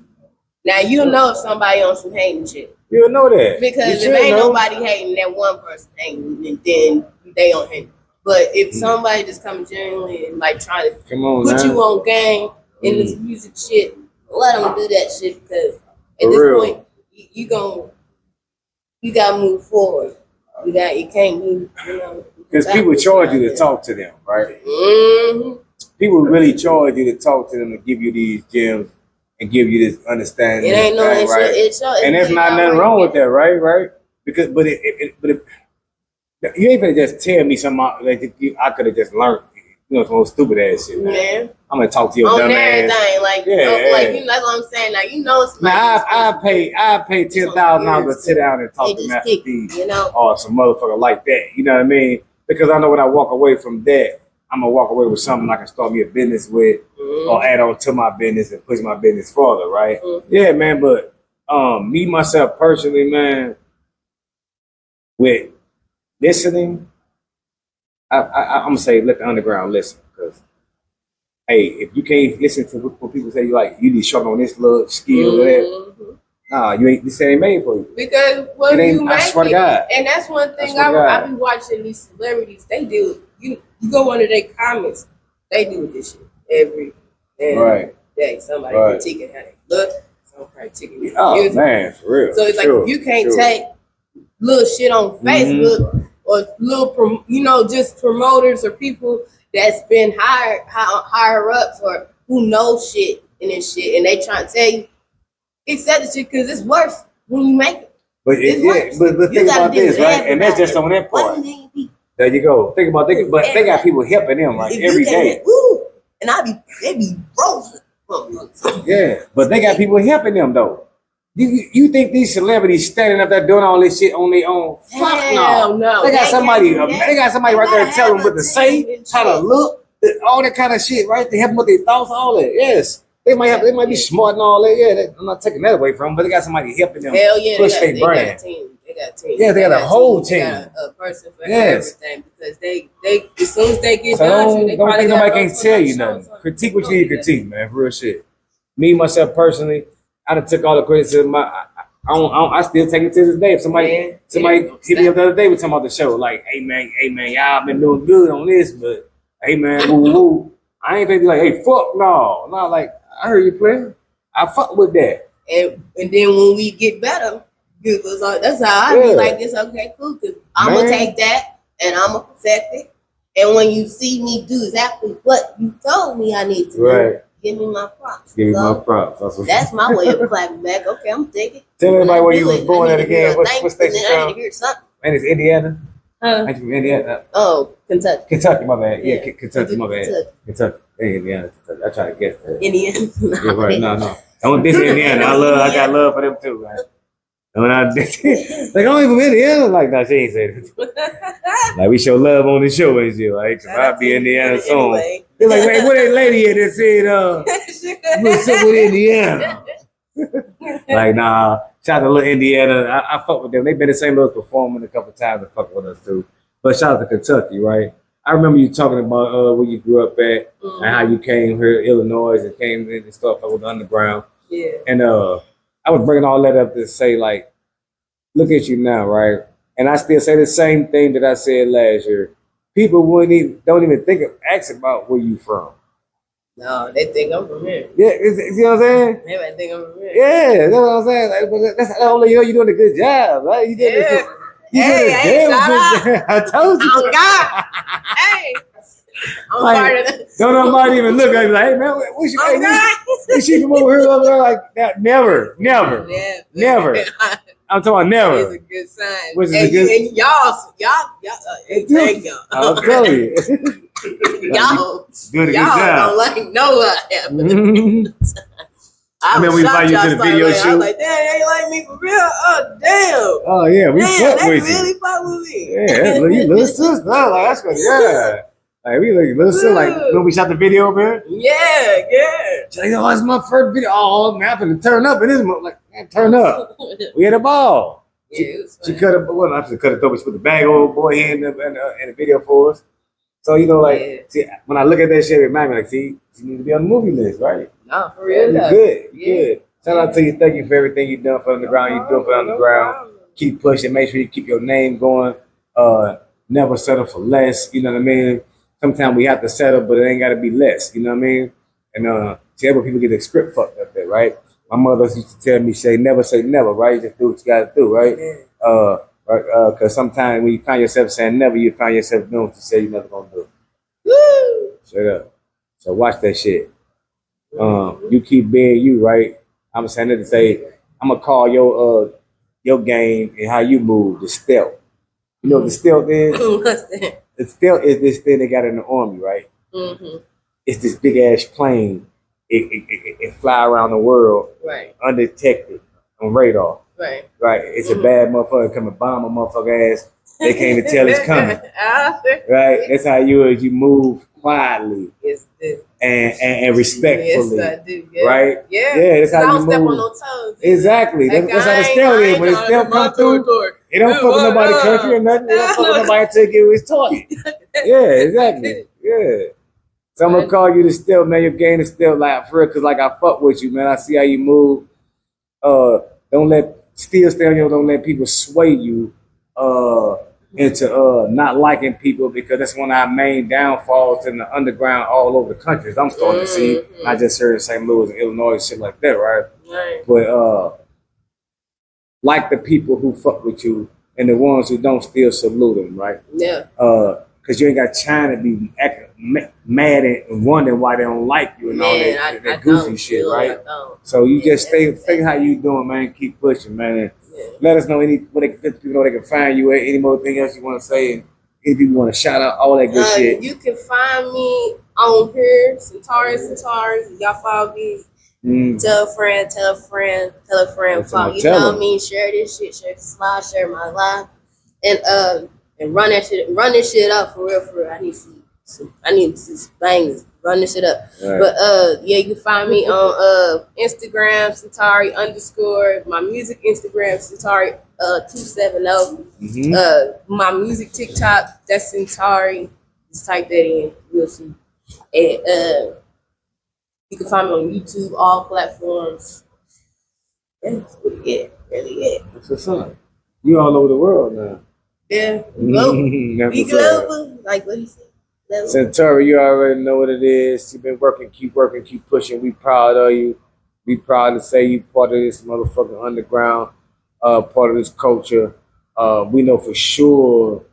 S4: Now you'll know if somebody on some hating shit.
S3: You'll know that.
S4: Because if ain't nobody hating, that one person hating, and then they don't hate. But if somebody just comes genuinely and like trying to put you on game in this music shit, let them do that shit, because at this point you gotta move forward. You can't move.
S3: Because people charge you to talk to them, right?
S4: Mm-hmm.
S3: People really charge you to talk to them and give you these gems and give you this understanding.
S4: It ain't no
S3: thing, right? And there's not nothing wrong with that, right? Because but you ain't gonna just tell me something like I could have just learned, some stupid ass shit, man.
S4: Yeah.
S3: I'm gonna talk to your dumb ass.
S4: Like, that's what I'm saying. Like, it's
S3: now I pay $10,000 to sit down and talk to Master D, or some motherfucker like that. You know what I mean? Because I know when I walk away from that, I'm gonna walk away with something I can start me a business with, or add on to my business and push my business further, right? Yeah, man. But me myself personally, man, with listening, I'm gonna say let the underground listen, because hey, if you can't listen to what people say, you need to sharpen on this little skill or that. Nah, you ain't. This ain't made for you.
S4: Because when you make
S3: I swear to God.
S4: And that's one thing I be watching these celebrities. They do. You go under their comments. They do this shit every day. Somebody critiquing how they look. Somebody critiquing music.
S3: Oh man, for real.
S4: So it's like you can't take little shit on Facebook or little, just promoters or people that's been higher ups or who know shit and this shit, and they trying to tell you. Accept the shit because it's worse when you make it.
S3: But think about this, right? And that's just on that part. There you go. Think about it. But they got people helping them like every day.
S4: And they be frozen.
S3: Yeah, but they got people helping them though. You think these celebrities standing up there doing all this shit on their own? Fuck no. They got somebody. They got somebody right there telling them what to say, how to look, all that kind of shit, right? To help them with their thoughts, all that. Yes. They might be smart and all that. Yeah, I'm not taking that away from them, but they got somebody helping them push their brand.
S4: They got a team.
S3: Yeah, they got a whole team.
S4: They got a person for everything because they as soon as they get done, they
S3: don't
S4: probably
S3: think nobody can tell you nothing. Critique what you need to critique, man. For real shit. Me myself personally, I done took all the criticism. I still take it to this day. If somebody hit me up the other day, we talking about the show, like, hey man, y'all been doing good on this, but hey man, woo. I ain't gonna be like, hey, fuck no. No, like, I heard you play. I fuck with that.
S4: And then when we get better, that's how I be like, it's okay, cool. Cause I'm gonna take that and I'm gonna perfect it. And when you see me do exactly what you told me I need to do, give me my props.
S3: Give me my props.
S4: That's my way of clapping back. Okay, I'm thinking.
S3: Tell everybody where you was born at again. What station
S4: from? I need to hear something.
S3: And it's Indiana.
S4: Ain't
S3: you from Indiana?
S4: Oh, Kentucky.
S3: Kentucky, my bad. Yeah, Kentucky, my bad. Kentucky. Hey, Indiana. I try to guess that.
S4: Indiana.
S3: Yeah, right. No. Don't diss Indiana. I got love for them too, man. And when I diss like, I'm even from Indiana. Like, no, she ain't saying it. Like, we show love on the show and shit. Like, if I be Indiana song. Anyway. They're like, wait, where that lady at that said, we'll sit with Indiana? Like, nah. Shout out to little Indiana. I fuck with them. They've been the St. Louis performing a couple times and fuck with us too. But shout out to Kentucky, right? I remember you talking about where you grew up at and how you came here, Illinois, and came in and stuff with the underground. Yeah. And I was bringing all that up to say, like, look at you now, right? And I still say the same thing that I said last year. People don't even think of ask about where you from.
S4: No, they think I'm from here.
S3: Yeah, you know what I'm saying?
S4: They might think I'm from here.
S3: Yeah, that's what I'm saying. Like, but that's only you're doing a good job, right? You did a good job. I told you.
S4: Oh God. Hey. I'm
S3: like,
S4: part of this.
S3: Don't nobody even look at me like, hey man, what's she? Is she from over here? Over there? Like that? Never. I'm talking about never.
S4: It's a good sign.
S3: Which is a good.
S4: And y'all, thank y'all.
S3: I'll tell you.
S4: Y'all
S3: good
S4: don't like know what happened.
S3: I mean, we invite you to the video shoot.
S4: I was like, damn, they like me for real? Oh, damn.
S3: Oh, yeah, we fuck with you.
S4: They really fuck with me.
S3: Yeah, you little sister. Like, that's good. Yeah. Like, we like little sister. Like, when we shot the video, man.
S4: Yeah.
S3: She's like, oh, it's my first video. Oh, man, I'm finna turn up in this month. Like, man, turn up. We had a ball.
S4: Yeah,
S3: she cut it. Well, I should cut it though. She put the bag old boy here in the video for us. So, you know, like, see, when I look at that shit, it reminds me, like, see, you need to be on the movie list, right?
S4: No, for real.
S3: You're good. Shout out to you. Thank you for everything you've done for underground. You're doing for underground. Keep pushing. Make sure you keep your name going. Never settle for less. You know what I mean? Sometimes we have to settle, but it ain't got to be less. You know what I mean? And see, every people get the script fucked up there, right? My mother used to tell me, say never, right? Just do what you got to do, right? Because sometimes when you find yourself saying never, you find yourself doing what you say you're never going to do. Woo! Straight up. So watch that shit. You keep being you, right? I'm saying that to say, I'm gonna call your game and how you move the stealth. You know what the stealth is?
S4: What's that?
S3: The stealth is this thing they got in the army, right? Mm-hmm. It's this big ass plane. It fly around the world, right? Undetected on radar, right? Right. It's a bad motherfucker coming bomb a motherfucker ass. They can't even tell it's coming, right? That's how you move quietly
S4: Yes,
S3: and respectfully.
S4: Yes, I do. Yeah.
S3: Right?
S4: Yeah.
S3: Yeah, that's how
S4: I
S3: you
S4: don't step on
S3: move.
S4: no toes.
S3: Exactly.
S4: Like,
S3: That's how the
S4: I
S3: steel is.
S4: ain't
S3: When the
S4: trying
S3: steel
S4: to my
S3: come through,
S4: territory.
S3: it don't fuck with nobody's country or nothing. It don't fuck with nobody until you get his target. Yeah, exactly. Yeah. So I'm gonna call you the still, man. Your game is still like for real, cause like I fuck with you, man. I see how you move. Don't let still stay on you. Don't let people sway you into not liking people, because that's one of our main downfalls in the underground all over the country. I'm starting to see, not just here in St. Louis and Illinois and shit like that, right?
S4: Right.
S3: But like the people who fuck with you and the ones who don't, still salute them, right?
S4: Yeah.
S3: Because you ain't got time to be acting mad and wondering why they don't like you and all that goofy shit, right? So you just stay how you doing, man. Keep pushing, man. And let us know where people know they can find you at. Any more thing else you want to say? And if you want to shout out all that good shit.
S4: You can find me on here, Sentari. Y'all follow me. Tell a friend. Follow. You know what I mean? Share this shit. Share this live. Share my live. And run this shit up for real. I need some bangers. Run this shit up. Right. But yeah, you can find me on Instagram, Sentari _. My music Instagram, Sentari 270. My music TikTok, that's Sentari. Just type that in, you'll see. And you can find me on YouTube, all platforms. That's really it.
S3: That's what's up. You all over the world now.
S4: Yeah, we global. Like what he said.
S3: Sentari, you already know what it is. You've been working, keep pushing. We proud of you. We proud to say you part of this motherfucking underground, part of this culture. We know for sure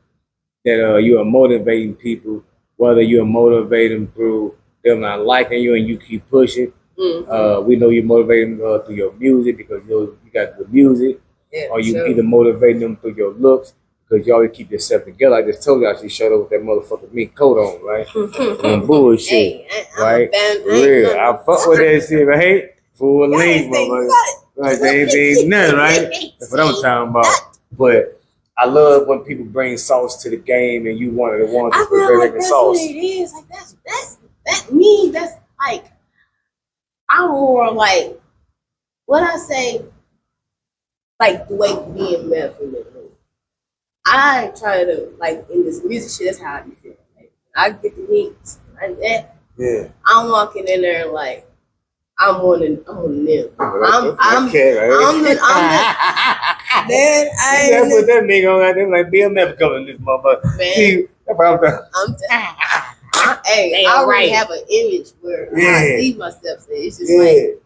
S3: that you are motivating people, whether you're motivating through them not liking you and you keep pushing. We know you're motivating them through your music, because you got the music, or you either motivating them through your looks, because you always keep yourself together. I just told you, I actually showed up with that motherfucking mink coat on, right? And bullshit, right? Real. I fuck with that shit, right? Full length, motherfucker. Right? They ain't nothing, right? That's what I'm talking about. But I love when people bring sauce to the game, and you one of the ones that's preparing sauce.
S4: That's what it is. Like that's me. That's like, I'm more like, what I say, like the way being meth in the room. I try to, like, in this music shit, that's how I feel. Like, I get the mix like that.
S3: Yeah.
S4: I'm walking in there like I'm on them. I'm the man. I
S3: put that nigga on that. Them like BMF coming this motherfucker.
S4: Man,
S3: see, that's what I'm
S4: hey, I already have an image where I see myself. It's just like,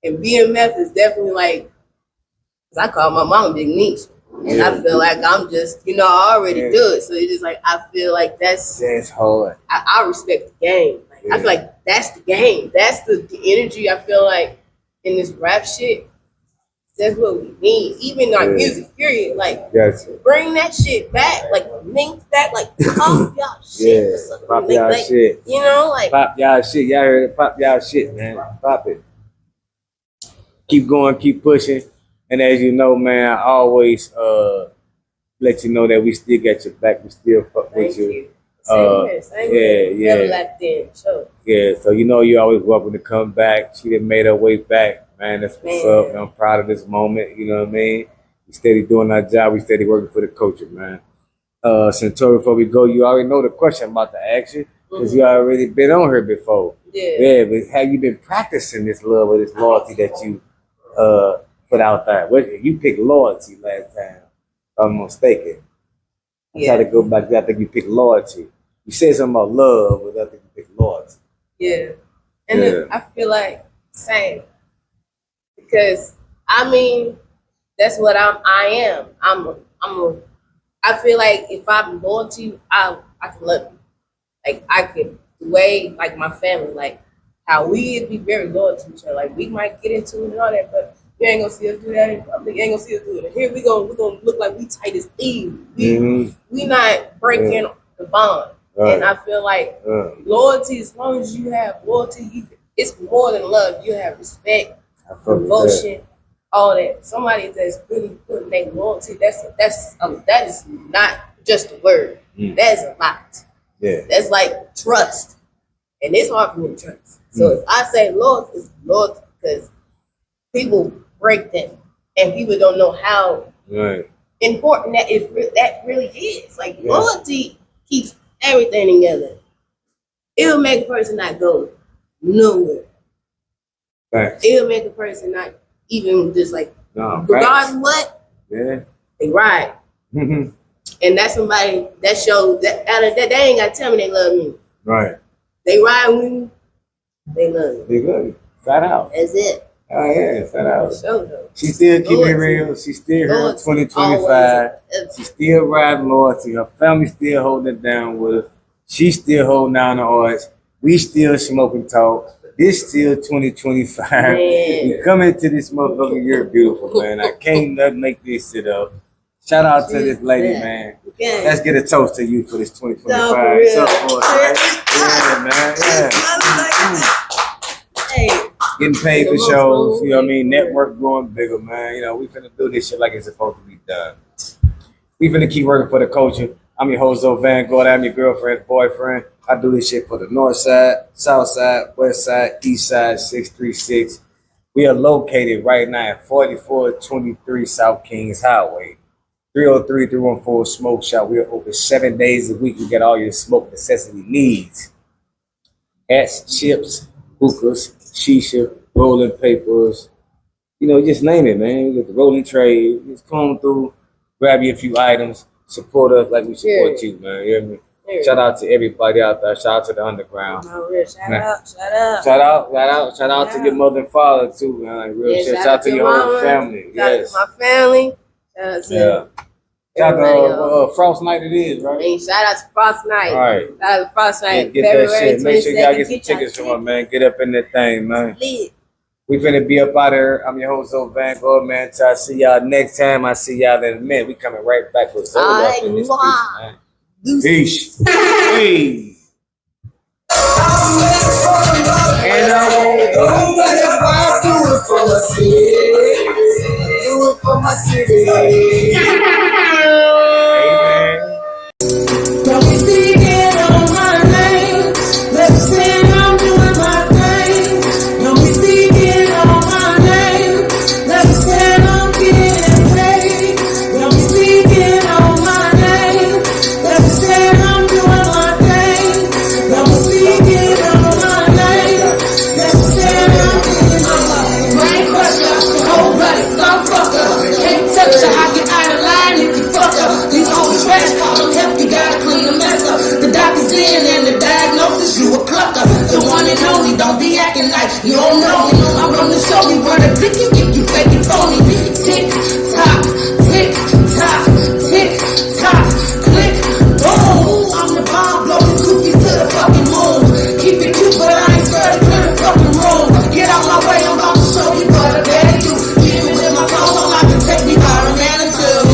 S4: and BMF is definitely like, cause I call my mom Big Niche. And I feel like I'm just, I already do it. So it's just like, I feel like that's
S3: hard.
S4: I respect the game. Like, I feel like that's the game. That's the energy I feel like in this rap shit. That's what we need. Even our music, period. Like, bring that shit back. Like, link that. Like, pop y'all shit.
S3: Pop y'all shit.
S4: Like.
S3: Pop y'all shit. Y'all heard it. Pop y'all shit, man. Pop it. Keep going. Keep pushing. And as you know, man, I always let you know that we still got your back. We still fuck with you.
S4: Same here.
S3: Yeah, so you're always welcome to come back. She done made her way back, man. That's what's up. And I'm proud of this moment. You know what I mean? We steady doing our job. We steady working for the culture, man. Sentari, before we go, you already know the question I'm about to ask you, because you already been on here before. Yeah, but have you been practicing this love or this loyalty that you put out there? You picked loyalty last time, if I'm mistaken. I try to go back there. I think you picked loyalty. You said something about love, but I think you picked loyalty.
S4: Yeah. And then I feel like same. Because I mean, that's what I am. I feel like if I'm loyal to you, I can love you. Like I can way like my family, like how we be very loyal to each other. Like we might get into it and all that, but you ain't gonna see us do that in public. You ain't gonna see us do it. And here we're gonna look like we tight as thieves. We not breaking the bond. And I feel like loyalty, as long as you have loyalty, it's more than love. You have respect, devotion, all that. Somebody that's really putting their loyalty, that is not just a word. That is a lot.
S3: Yeah.
S4: That's like trust. And it's hard for me to trust. So if I say loyalty, it's loyalty because people break that. And people don't know how important that really is. Like loyalty keeps everything together. It'll make a person not go nowhere.
S3: Facts.
S4: It'll make a person not even just like, regardless of what, they ride. And that's somebody that shows that out of that, they ain't got to tell me they love me.
S3: Right.
S4: They ride with me, they love me.
S3: They love you. Flat out.
S4: That's it.
S3: Oh, yeah, flat out.
S4: Sure,
S3: She still keep it real. She still here in 2025. She still riding loyalty. Her family still holding it down with her. She still holding down the odds. We still smoking talk. This still 2025. We come into this motherfucker. You're beautiful, man. I can't make this shit up. Shout out to this lady, man. Let's get a toast to you for this 2025. What's up for us, man? Yeah, man. Yeah. Getting paid for shows, you know what I mean? Network going bigger, man. You know, we finna do this shit like it's supposed to be done. We finna keep working for the culture. I'm your host, Van Gogh. I'm your girlfriend's boyfriend. I do this shit for the north side, south side, west side, east side, 636. We are located right now at 4423 South Kings Highway. 303-314 Smoke Shop. We are open 7 days a week. You get all your smoke necessity needs. Hats, chips, hookahs, shisha, rolling papers, you know, just name it, man. You get the rolling tray, just come through, grab you a few items, support us like we support you, man. You hear me? Shout out to everybody out there. Shout out to the underground. Shout out to your mother and father too, man. Like, real shit. Shout out to your whole family.
S4: Shout out to my family. Shout out to
S3: shout out to Frost Night it is, right?
S4: And shout out to Frost Night. All
S3: right.
S4: Shout out to Frost Night.
S3: Get that shit. Make sure y'all get some tickets from her, man. Get up in that thing, man. We finna be up out there. I'm your host, Van Gogh, man. Till I see y'all next time. I see y'all in a minute. We coming right back with Zola up in this piece, man. Peace. Hey.
S2: And I won't go, but if I do it for my city, do it for my city.
S1: Don't be speaking on my name. Let me say I'm doing my thing. Don't be speaking on my name. Let me say I'm getting paid. Don't be speaking on my name. Let me say I'm doing my thing. Don't be speaking on my name. Let me say I'm getting paid. Brain crusher, whole bloody some fucker. Can't touch her, I get out of line if you fuck her. These old trash call them healthy, gotta clean the mess up. The doctor's in and the diagnosis, you a clucker. The one and only, don't be acting like you don't know me. I run to show me where the blicky if you fake it phony. Tick tock, tick tock, tick tock, click, boom. I'm the bomb, blow the cookies to the fucking moon. Keep it cute, but I ain't scared to clear the fucking room. Get out my way, I'm about to show you what I better do. Even with my clothes on, I can take me by a man or two.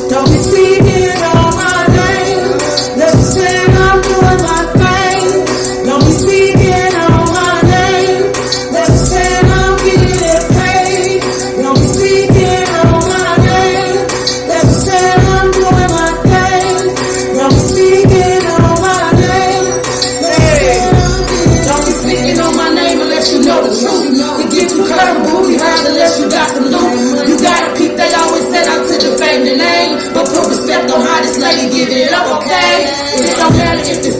S1: Don't be speaking on my name. Let me say I'm doing my thing. Don't be speaking on my name. Let me say I'm getting paid. Don't be speaking on my name. Let me say I'm doing my thing. Don't be speaking on my name. Don't be speaking on my name unless you know the truth. To get you comfortable behind unless you got some loot. You gotta peep, they always set out to defame the name. But put respect on how this lady give it up, okay? It don't matter if it's